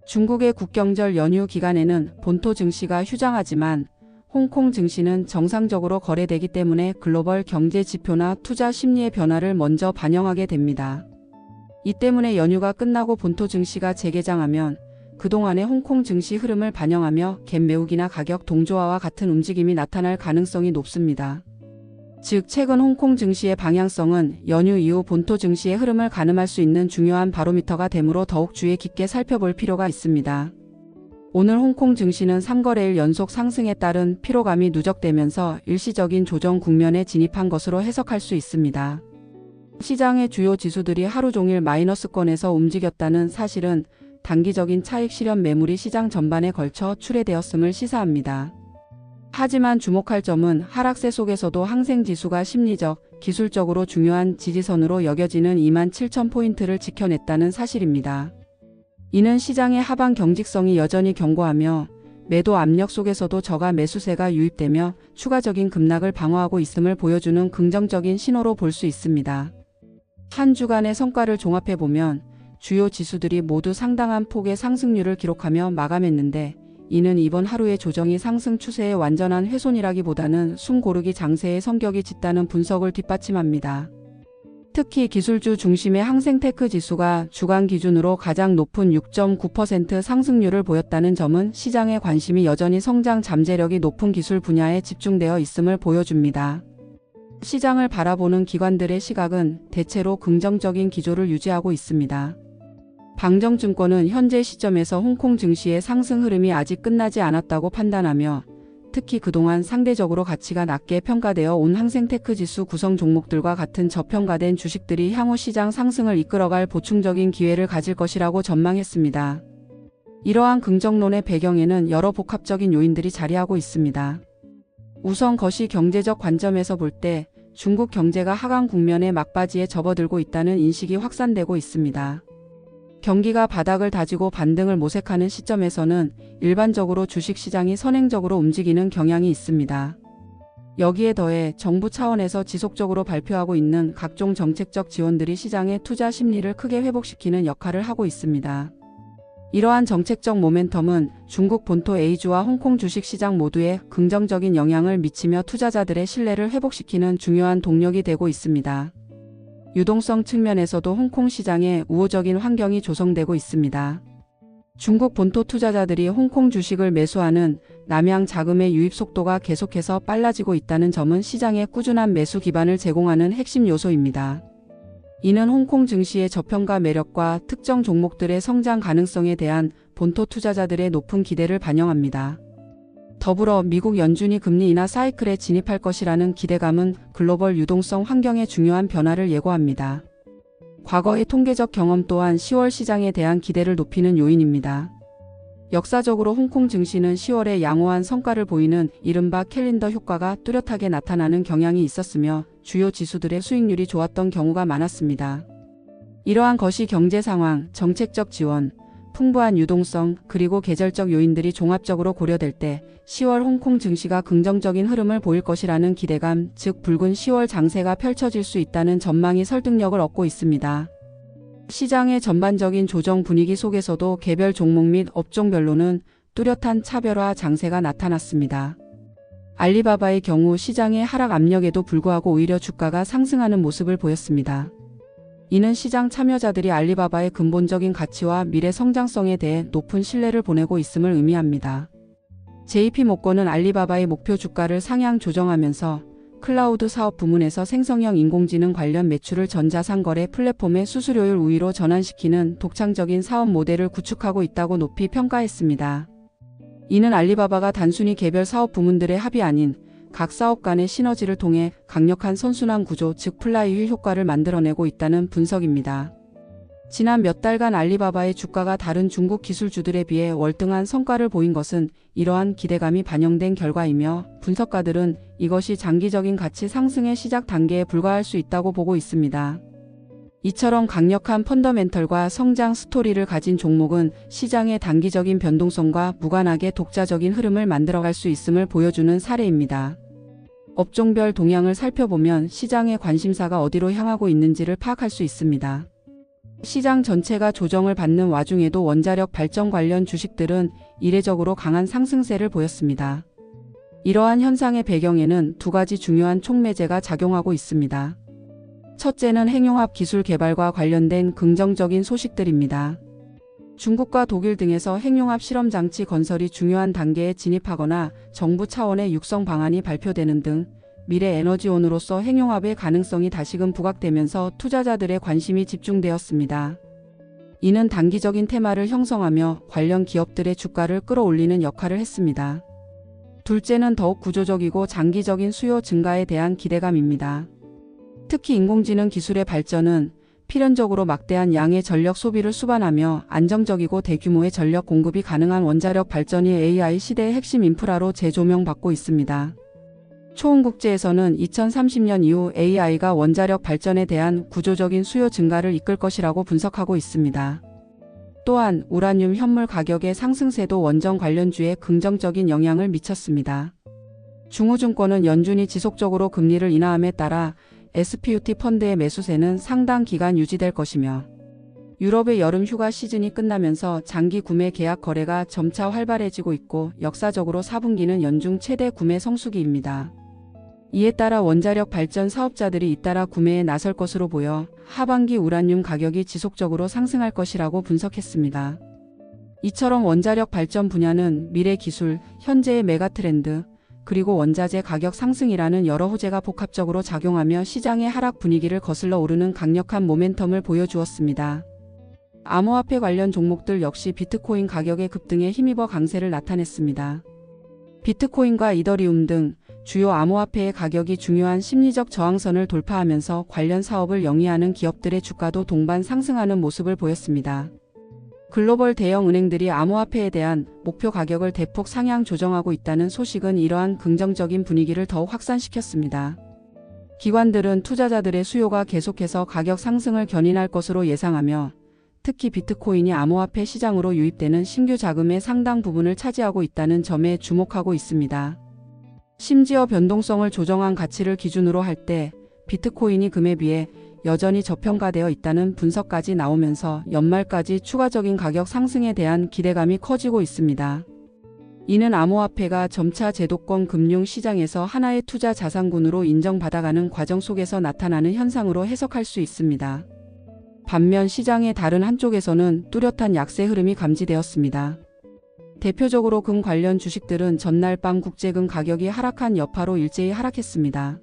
중국의 국경절 연휴 기간에는 본토 증시가 휴장하지만 홍콩 증시는 정상적으로 거래되기 때문에 글로벌 경제 지표나 투자 심리의 변화를 먼저 반영하게 됩니다. 이 때문에 연휴가 끝나고 본토 증시가 재개장하면 그동안의 홍콩 증시 흐름을 반영하며 갭 메우기나 가격 동조화와 같은 움직임이 나타날 가능성이 높습니다. 즉 최근 홍콩 증시의 방향성은 연휴 이후 본토 증시의 흐름을 가늠할 수 있는 중요한 바로미터가 되므로 더욱 주의 깊게 살펴볼 필요가 있습니다. 오늘 홍콩 증시는 3거래일 연속 상승에 따른 피로감이 누적되면서 일시적인 조정 국면에 진입한 것으로 해석할 수 있습니다. 시장의 주요 지수들이 하루 종일 마이너스권에서 움직였다는 사실은 단기적인 차익 실현 매물이 시장 전반에 걸쳐 출회되었음을 시사합니다. 하지만 주목할 점은 하락세 속에서도 항생지수가 심리적, 기술적으로 중요한 지지선으로 여겨지는 27,000포인트를 지켜냈다는 사실입니다. 이는 시장의 하방 경직성이 여전히 견고하며 매도 압력 속에서도 저가 매수세가 유입되며 추가적인 급락을 방어하고 있음을 보여주는 긍정적인 신호로 볼 수 있습니다. 한 주간의 성과를 종합해보면 주요 지수들이 모두 상당한 폭의 상승률을 기록하며 마감했는데 이는 이번 하루의 조정이 상승 추세의 완전한 훼손이라기보다는 숨 고르기 장세의 성격이 짙다는 분석을 뒷받침합니다. 특히 기술주 중심의 항생테크 지수가 주간 기준으로 가장 높은 6.9% 상승률을 보였다는 점은 시장의 관심이 여전히 성장 잠재력이 높은 기술 분야에 집중되어 있음을 보여줍니다. 시장을 바라보는 기관들의 시각은 대체로 긍정적인 기조를 유지하고 있습니다. 방정증권은 현재 시점에서 홍콩 증시의 상승 흐름이 아직 끝나지 않았다고 판단하며 특히 그동안 상대적으로 가치가 낮게 평가되어 온 항생테크 지수 구성 종목들과 같은 저평가된 주식들이 향후 시장 상승을 이끌어갈 보충적인 기회를 가질 것이라고 전망했습니다. 이러한 긍정론의 배경에는 여러 복합적인 요인들이 자리하고 있습니다. 우선 거시 경제적 관점에서 볼 때 중국 경제가 하강 국면의 막바지에 접어들고 있다는 인식이 확산되고 있습니다. 경기가 바닥을 다지고 반등을 모색하는 시점에서는 일반적으로 주식시장이 선행적으로 움직이는 경향이 있습니다. 여기에 더해 정부 차원에서 지속적으로 발표하고 있는 각종 정책적 지원들이 시장의 투자 심리를 크게 회복시키는 역할을 하고 있습니다. 이러한 정책적 모멘텀은 중국 본토 A주와 홍콩 주식시장 모두에 긍정적인 영향을 미치며 투자자들의 신뢰를 회복시키는 중요한 동력이 되고 있습니다. 유동성 측면에서도 홍콩 시장에 우호적인 환경이 조성되고 있습니다. 중국 본토 투자자들이 홍콩 주식을 매수하는 남양 자금의 유입 속도가 계속해서 빨라지고 있다는 점은 시장에 꾸준한 매수 기반을 제공하는 핵심 요소입니다. 이는 홍콩 증시의 저평가 매력과 특정 종목들의 성장 가능성에 대한 본토 투자자들의 높은 기대를 반영합니다. 더불어 미국 연준이 금리 인하 사이클에 진입할 것이라는 기대감은 글로벌 유동성 환경의 중요한 변화를 예고합니다. 과거의 통계적 경험 또한 10월 시장에 대한 기대를 높이는 요인입니다. 역사적으로 홍콩 증시는 10월에 양호한 성과를 보이는 이른바 캘린더 효과가 뚜렷하게 나타나는 경향이 있었으며 주요 지수들의 수익률이 좋았던 경우가 많았습니다. 이러한 것이 경제 상황, 정책적 지원, 풍부한 유동성, 그리고 계절적 요인들이 종합적으로 고려될 때 10월 홍콩 증시가 긍정적인 흐름을 보일 것이라는 기대감, 즉 붉은 10월 장세가 펼쳐질 수 있다는 전망이 설득력을 얻고 있습니다. 시장의 전반적인 조정 분위기 속에서도 개별 종목 및 업종별로는 뚜렷한 차별화 장세가 나타났습니다. 알리바바의 경우 시장의 하락 압력에도 불구하고 오히려 주가가 상승하는 모습을 보였습니다. 이는 시장 참여자들이 알리바바의 근본적인 가치와 미래 성장성에 대해 높은 신뢰를 보내고 있음을 의미합니다. JP모건은 알리바바의 목표 주가를 상향 조정하면서 클라우드 사업 부문에서 생성형 인공지능 관련 매출을 전자상 거래 플랫폼의 수수료율 우위로 전환시키는 독창적인 사업 모델을 구축하고 있다고 높이 평가했습니다. 이는 알리바바가 단순히 개별 사업 부문들의 합이 아닌 각 사업 간의 시너지를 통해 강력한 선순환 구조, 즉 플라이휠 효과를 만들어내고 있다는 분석입니다. 지난 몇 달간 알리바바의 주가가 다른 중국 기술주들에 비해 월등한 성과를 보인 것은 이러한 기대감이 반영된 결과이며 분석가들은 이것이 장기적인 가치 상승의 시작 단계에 불과할 수 있다고 보고 있습니다. 이처럼 강력한 펀더멘털과 성장 스토리를 가진 종목은 시장의 단기적인 변동성과 무관하게 독자적인 흐름을 만들어갈 수 있음을 보여주는 사례입니다. 업종별 동향을 살펴보면 시장의 관심사가 어디로 향하고 있는지를 파악할 수 있습니다. 시장 전체가 조정을 받는 와중에도 원자력 발전 관련 주식들은 이례적으로 강한 상승세를 보였습니다. 이러한 현상의 배경에는 두 가지 중요한 촉매제가 작용하고 있습니다. 첫째는 핵융합 기술 개발과 관련된 긍정적인 소식들입니다. 중국과 독일 등에서 핵융합 실험장치 건설이 중요한 단계에 진입하거나 정부 차원의 육성 방안이 발표되는 등 미래 에너지원으로서 핵융합의 가능성이 다시금 부각되면서 투자자들의 관심이 집중되었습니다. 이는 단기적인 테마를 형성하며 관련 기업들의 주가를 끌어올리는 역할을 했습니다. 둘째는 더욱 구조적이고 장기적인 수요 증가에 대한 기대감입니다. 특히 인공지능 기술의 발전은 필연적으로 막대한 양의 전력 소비를 수반하며 안정적이고 대규모의 전력 공급이 가능한 원자력 발전이 AI 시대의 핵심 인프라로 재조명받고 있습니다. 초원국제에서는 2030년 이후 AI가 원자력 발전에 대한 구조적인 수요 증가를 이끌 것이라고 분석하고 있습니다. 또한 우라늄 현물 가격의 상승세도 원전 관련주에 긍정적인 영향을 미쳤습니다. 중우증권은 연준이 지속적으로 금리를 인하함에 따라 SPUT 펀드의 매수세는 상당 기간 유지될 것이며 유럽의 여름 휴가 시즌이 끝나면서 장기 구매 계약 거래가 점차 활발해지고 있고 역사적으로 4분기는 연중 최대 구매 성수기입니다. 이에 따라 원자력 발전 사업자들이 잇따라 구매에 나설 것으로 보여 하반기 우라늄 가격이 지속적으로 상승할 것이라고 분석했습니다. 이처럼 원자력 발전 분야는 미래 기술, 현재의 메가트렌드, 그리고 원자재 가격 상승이라는 여러 호재가 복합적으로 작용하며 시장의 하락 분위기를 거슬러 오르는 강력한 모멘텀을 보여주었습니다. 암호화폐 관련 종목들 역시 비트코인 가격의 급등에 힘입어 강세를 나타냈습니다. 비트코인과 이더리움 등 주요 암호화폐의 가격이 중요한 심리적 저항선을 돌파하면서 관련 사업을 영위하는 기업들의 주가도 동반 상승하는 모습을 보였습니다. 글로벌 대형 은행들이 암호화폐에 대한 목표 가격을 대폭 상향 조정하고 있다는 소식은 이러한 긍정적인 분위기를 더욱 확산시켰습니다. 기관들은 투자자들의 수요가 계속해서 가격 상승을 견인할 것으로 예상하며 특히 비트코인이 암호화폐 시장으로 유입되는 신규 자금의 상당 부분을 차지하고 있다는 점에 주목하고 있습니다. 심지어 변동성을 조정한 가치를 기준으로 할 때 비트코인이 금에 비해 여전히 저평가되어 있다는 분석까지 나오면서 연말까지 추가적인 가격 상승에 대한 기대감이 커지고 있습니다. 이는 암호화폐가 점차 제도권 금융 시장에서 하나의 투자 자산군으로 인정받아가는 과정 속에서 나타나는 현상으로 해석할 수 있습니다. 반면 시장의 다른 한쪽에서는 뚜렷한 약세 흐름이 감지되었습니다. 대표적으로 금 관련 주식들은 전날 밤 국제금 가격이 하락한 여파로 일제히 하락했습니다.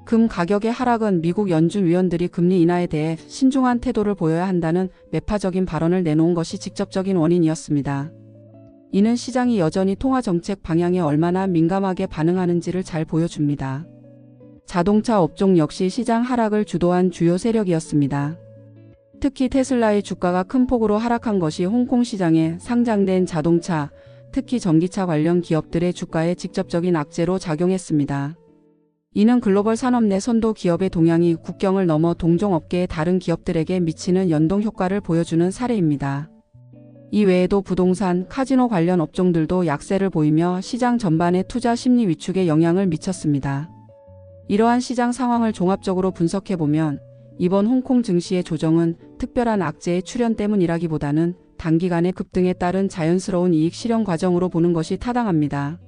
금 가격의 하락은 미국 연준 위원들이 금리 인하에 대해 신중한 태도를 보여야 한다는 매파적인 발언을 내놓은 것이 직접적인 원인이었습니다. 이는 시장이 여전히 통화정책 방향에 얼마나 민감하게 반응하는지를 잘 보여줍니다. 자동차 업종 역시 시장 하락을 주도한 주요 세력이었습니다. 특히 테슬라의 주가가 큰 폭으로 하락한 것이 홍콩 시장에 상장된 자동차, 특히 전기차 관련 기업들의 주가에 직접적인 악재로 작용했습니다. 이는 글로벌 산업 내 선도 기업의 동향이 국경을 넘어 동종업계의 다른 기업들에게 미치는 연동 효과를 보여주는 사례입니다. 이 외에도 부동산, 카지노 관련 업종들도 약세를 보이며 시장 전반의 투자 심리 위축에 영향을 미쳤습니다. 이러한 시장 상황을 종합적으로 분석해보면 이번 홍콩 증시의 조정은 특별한 악재의 출현 때문이라기보다는 단기간의 급등에 따른 자연스러운 이익 실현 과정으로 보는 것이 타당합니다.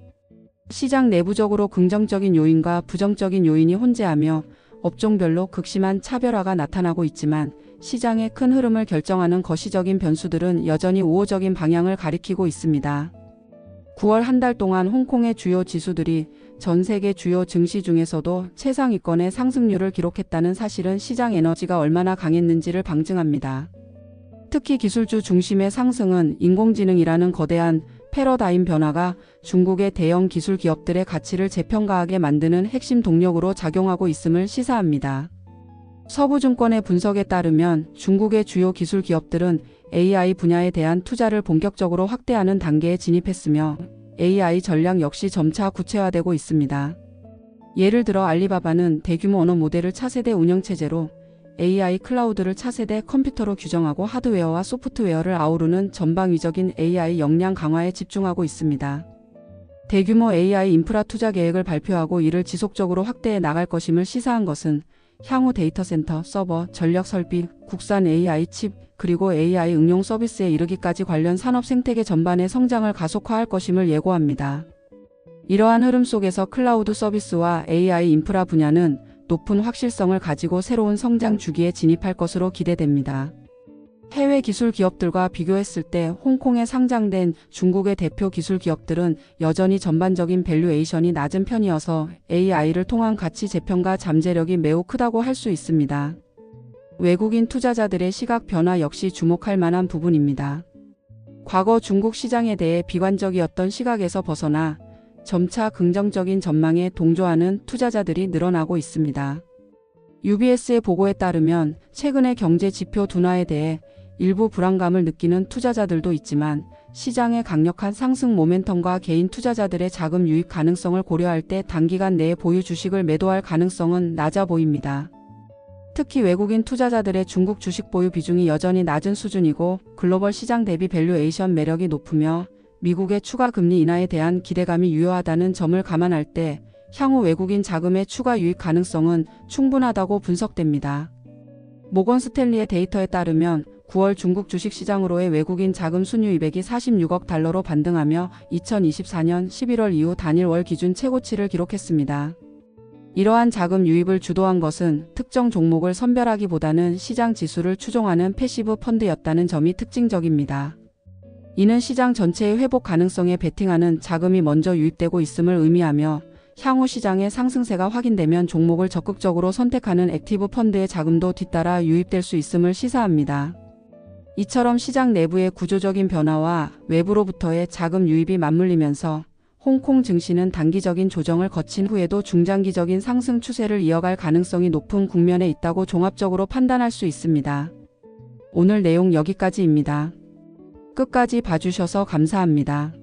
시장 내부적으로 긍정적인 요인과 부정적인 요인이 혼재하며 업종별로 극심한 차별화가 나타나고 있지만 시장의 큰 흐름을 결정하는 거시적인 변수들은 여전히 우호적인 방향을 가리키고 있습니다. 9월 한 달 동안 홍콩의 주요 지수들이 전 세계 주요 증시 중에서도 최상위권의 상승률을 기록했다는 사실은 시장 에너지가 얼마나 강했는지를 방증합니다. 특히 기술주 중심의 상승은 인공지능이라는 거대한 패러다임 변화가 중국의 대형 기술 기업들의 가치를 재평가하게 만드는 핵심 동력으로 작용하고 있음을 시사합니다. 서부증권의 분석에 따르면 중국의 주요 기술 기업들은 AI 분야에 대한 투자를 본격적으로 확대하는 단계에 진입했으며 AI 전략 역시 점차 구체화되고 있습니다. 예를 들어 알리바바는 대규모 언어 모델을 차세대 운영체제로 AI 클라우드를 차세대 컴퓨터로 규정하고 하드웨어와 소프트웨어를 아우르는 전방위적인 AI 역량 강화에 집중하고 있습니다. 대규모 AI 인프라 투자 계획을 발표하고 이를 지속적으로 확대해 나갈 것임을 시사한 것은 향후 데이터 센터, 서버, 전력 설비, 국산 AI 칩, 그리고 AI 응용 서비스에 이르기까지 관련 산업 생태계 전반의 성장을 가속화할 것임을 예고합니다. 이러한 흐름 속에서 클라우드 서비스와 AI 인프라 분야는 높은 확실성을 가지고 새로운 성장 주기에 진입할 것으로 기대됩니다. 해외 기술 기업들과 비교했을 때 홍콩에 상장된 중국의 대표 기술 기업들은 여전히 전반적인 밸류에이션이 낮은 편이어서 AI를 통한 가치 재평가 잠재력이 매우 크다고 할 수 있습니다. 외국인 투자자들의 시각 변화 역시 주목할 만한 부분입니다. 과거 중국 시장에 대해 비관적이었던 시각에서 벗어나 점차 긍정적인 전망에 동조하는 투자자들이 늘어나고 있습니다. UBS의 보고에 따르면 최근의 경제 지표 둔화에 대해 일부 불안감을 느끼는 투자자들도 있지만 시장의 강력한 상승 모멘텀과 개인 투자자들의 자금 유입 가능성을 고려할 때 단기간 내에 보유 주식을 매도할 가능성은 낮아 보입니다. 특히 외국인 투자자들의 중국 주식 보유 비중이 여전히 낮은 수준이고 글로벌 시장 대비 밸류에이션 매력이 높으며 미국의 추가 금리 인하에 대한 기대감이 유효하다는 점을 감안할 때 향후 외국인 자금의 추가 유입 가능성은 충분하다고 분석됩니다. 모건 스탠리의 데이터에 따르면 9월 중국 주식시장으로의 외국인 자금 순유입액이 46억 달러로 반등하며 2024년 11월 이후 단일 월 기준 최고치를 기록했습니다. 이러한 자금 유입을 주도한 것은 특정 종목을 선별하기보다는 시장 지수를 추종하는 패시브 펀드였다는 점이 특징적입니다. 이는 시장 전체의 회복 가능성에 베팅하는 자금이 먼저 유입되고 있음을 의미하며 향후 시장의 상승세가 확인되면 종목을 적극적으로 선택하는 액티브 펀드의 자금도 뒤따라 유입될 수 있음을 시사합니다. 이처럼 시장 내부의 구조적인 변화와 외부로부터의 자금 유입이 맞물리면서 홍콩 증시는 단기적인 조정을 거친 후에도 중장기적인 상승 추세를 이어갈 가능성이 높은 국면에 있다고 종합적으로 판단할 수 있습니다. 오늘 내용 여기까지입니다. 끝까지 봐주셔서 감사합니다.